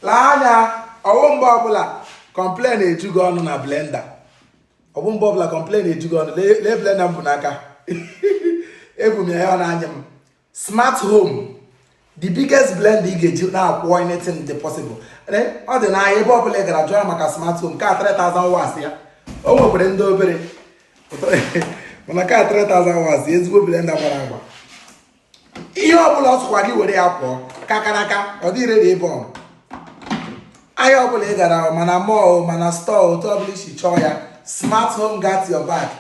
Lanya, Bobula, complain a jugo on a blender. Bobula complain a jugo on the blender Bunaka. Smart home. The biggest blend you get now, anything possible. Then, all the night, Bobula got a drama smart home, car 3,000 watts here. Oh, Brendo, when I car 3,000 watts, yes, go blender Baragua. You have lost what you were there for, Kakaraka, or the ready bomb. I have manamo, manastore, totally choya. Smart home got your back.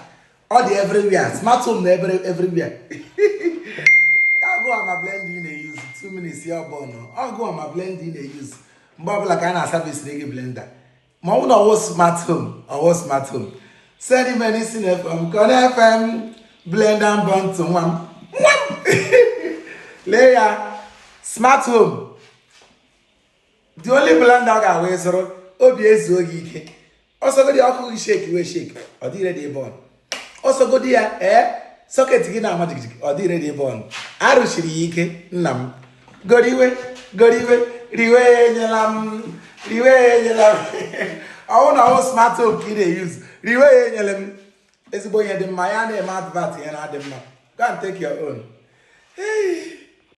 All the everywhere. Smart home everywhere. I'll go on my blend in a use. 2 minutes here, bono. I'll go on my blend in a use. Bob like I service nigga blender. Mona was smart home. I was smart home. Send him anything from Con FM blend and bond to one. Leia smart home. The only blend dog I wear so obvious zogi. Also go the alcohol shake we shake or the ready born. Also go there socket gina magic or the ready born. Aru shiri nam. Go riwe nyelam. I want our smart home kid they use. Riwe nyelem. It's boy the Mayane advert and Adam. Go and take your own. Hey.